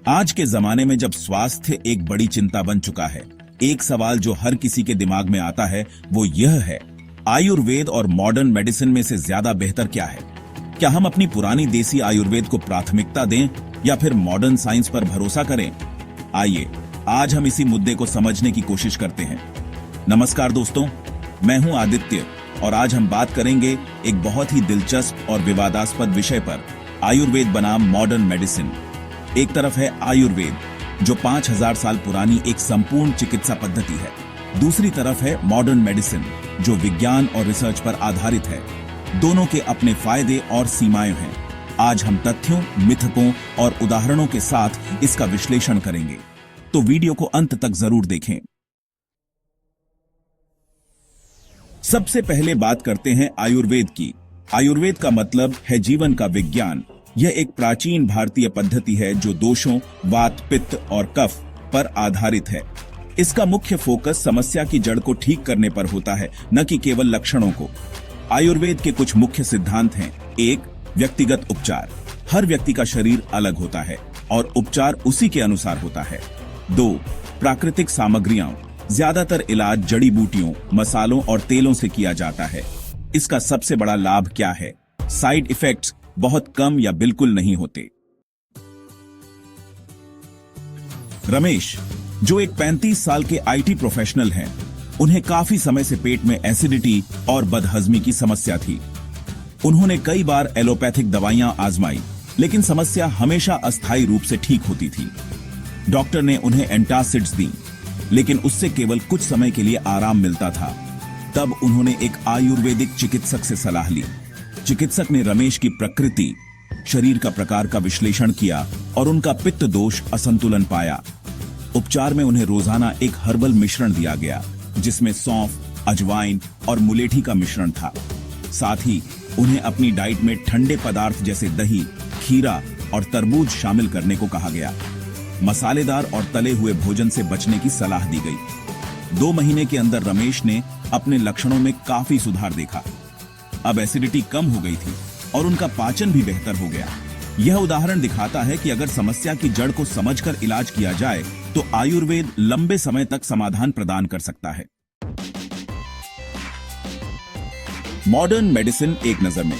आज के जमाने में जब स्वास्थ्य एक बड़ी चिंता बन चुका है, एक सवाल जो हर किसी के दिमाग में आता है वो यह है, आयुर्वेद और मॉडर्न मेडिसिन में से ज्यादा बेहतर क्या है? क्या हम अपनी पुरानी देसी आयुर्वेद को प्राथमिकता दें या फिर मॉडर्न साइंस पर भरोसा करें? आइए आज हम इसी मुद्दे को समझने की कोशिश करते हैं। नमस्कार दोस्तों, मैं हूं आदित्य और आज हम बात करेंगे एक बहुत ही दिलचस्प और विवादास्पद विषय पर, आयुर्वेद बनाम मॉडर्न मेडिसिन। एक तरफ है आयुर्वेद जो 5000 साल पुरानी एक संपूर्ण चिकित्सा पद्धति है, दूसरी तरफ है मॉडर्न मेडिसिन जो विज्ञान और रिसर्च पर आधारित है। दोनों के अपने फायदे और सीमाएं हैं। आज हम तथ्यों, मिथकों और उदाहरणों के साथ इसका विश्लेषण करेंगे, तो वीडियो को अंत तक जरूर देखें। सबसे पहले बात करते हैं आयुर्वेद की। आयुर्वेद का मतलब है जीवन का विज्ञान। यह एक प्राचीन भारतीय पद्धति है जो दोषों, वात, पित्त और कफ पर आधारित है। इसका मुख्य फोकस समस्या की जड़ को ठीक करने पर होता है, न कि केवल लक्षणों को। आयुर्वेद के कुछ मुख्य सिद्धांत हैं। 1. व्यक्तिगत उपचार। हर व्यक्ति का शरीर अलग होता है और उपचार उसी के अनुसार होता है। 2. प्राकृतिक सामग्रियां। ज्यादातर इलाज जड़ी बूटियों, मसालों और तेलों से किया जाता है। इसका सबसे बड़ा लाभ क्या है? साइड इफेक्ट्स बहुत कम या बिल्कुल नहीं होते। रमेश, जो एक 35 साल के आईटी प्रोफेशनल हैं, उन्हें काफी समय से पेट में एसिडिटी और बदहजमी की समस्या थी। उन्होंने कई बार एलोपैथिक दवाइयां आजमाई, लेकिन समस्या हमेशा अस्थायी रूप से ठीक होती थी। डॉक्टर ने उन्हें एंटासिड्स दी, लेकिन उससे केवल कुछ समय के लिए आराम मिलता था। तब उन्होंने एक आयुर्वेदिक चिकित्सक से सलाह ली। चिकित्सक ने रमेश की प्रकृति, शरीर का प्रकार का विश्लेषण किया और उनका पित्त दोष असंतुलन पाया। उपचार में उन्हें रोजाना एक हर्बल मिश्रण दिया गया, जिसमें सौंफ, अजवाइन और मुलेठी का मिश्रण था। साथ ही उन्हें अपनी डाइट में ठंडे पदार्थ जैसे दही, खीरा और तरबूज शामिल करने को कहा गया। मसालेदार और तले हुए भोजन से बचने की सलाह दी गई। 2 महीने के अंदर रमेश ने अपने लक्षणों में काफी सुधार देखा। अब एसिडिटी कम हो गई थी और उनका पाचन भी बेहतर हो गया। यह उदाहरण दिखाता है कि अगर समस्या की जड़ को समझकर इलाज किया जाए तो आयुर्वेद लंबे समय तक समाधान प्रदान कर सकता है। मॉडर्न मेडिसिन एक नजर में।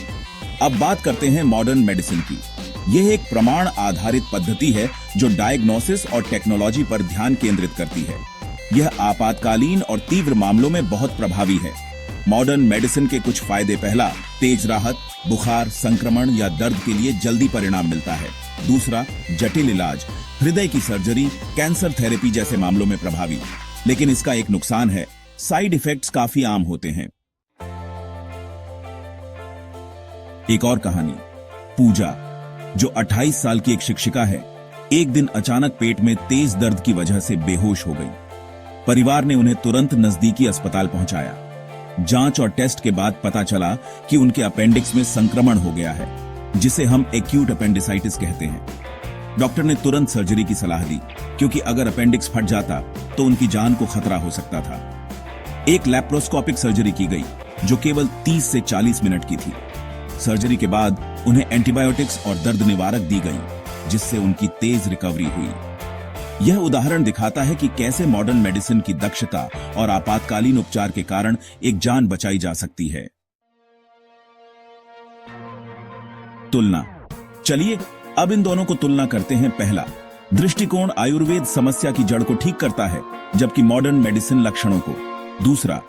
अब बात करते हैं मॉडर्न मेडिसिन की। यह एक प्रमाण आधारित पद्धति है जो डायग्नोसिस और टेक्नोलॉजी पर ध्यान केंद्रित करती है। यह आपातकालीन और तीव्र मामलों में बहुत प्रभावी है। मॉडर्न मेडिसिन के कुछ फायदे। पहला, तेज राहत, बुखार, संक्रमण या दर्द के लिए जल्दी परिणाम मिलता है। दूसरा, जटिल इलाज, हृदय की सर्जरी, कैंसर थेरेपी जैसे मामलों में प्रभावी। लेकिन इसका एक नुकसान है, साइड इफेक्ट्स काफी आम होते हैं। एक और कहानी, पूजा, जो 28 साल की एक शिक्षिका है, एक दिन अचानक पेट में तेज दर्द की वजह से बेहोश हो गई। परिवार ने उन्हें तुरंत नजदीकी अस्पताल पहुंचाया। जांच और टेस्ट के बाद पता चला कि उनके अपेंडिक्स में संक्रमण हो गया है, जिसे हम एक्यूट अपेंडिसाइटिस कहते हैं। डॉक्टर ने तुरंत सर्जरी की सलाह दी, क्योंकि अगर अपेंडिक्स फट जाता तो उनकी जान को खतरा हो सकता था। एक लैप्रोस्कोपिक सर्जरी की गई, जो केवल 30 से 40 मिनट की थी। सर्जरी के बाद उन्हें एंटीबायोटिक्स और दर्द निवारक दी गई, जिससे उनकी तेज रिकवरी हुई। यह उदाहरण दिखाता है कि कैसे मॉडर्न मेडिसिन की दक्षता और आपातकालीन उपचार के कारण एक जान बचाई जा सकती है। तुलना। चलिए अब इन दोनों को तुलना करते हैं। पहला दृष्टिकोण, आयुर्वेद समस्या की जड़ को ठीक करता है, जबकि मॉडर्न मेडिसिन लक्षणों को। दूसरा,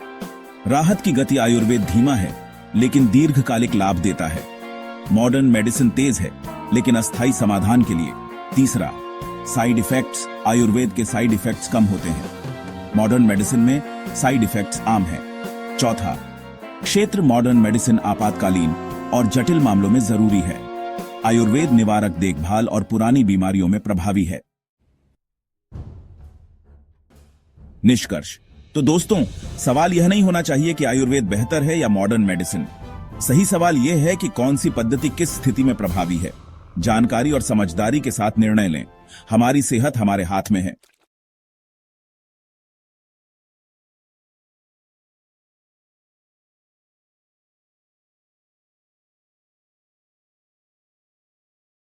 राहत की गति, आयुर्वेद धीमा है लेकिन दीर्घकालिक लाभ देता है। मॉडर्न मेडिसिन तेज है लेकिन अस्थायी समाधान के लिए। तीसरा, साइड इफेक्ट्स, आयुर्वेद के साइड इफेक्ट्स कम होते हैं, मॉडर्न मेडिसिन में साइड इफेक्ट्स आम हैं। चौथा, क्षेत्र, मॉडर्न मेडिसिन आपातकालीन और जटिल मामलों में जरूरी है, आयुर्वेद निवारक देखभाल और पुरानी बीमारियों में प्रभावी है। निष्कर्ष। तो दोस्तों, सवाल यह नहीं होना चाहिए कि आयुर्वेद बेहतर है या मॉडर्न मेडिसिन। सही सवाल यह है कि कौन सी पद्धति किस स्थिति में प्रभावी है। जानकारी और समझदारी के साथ निर्णय लें। हमारी सेहत हमारे हाथ में है।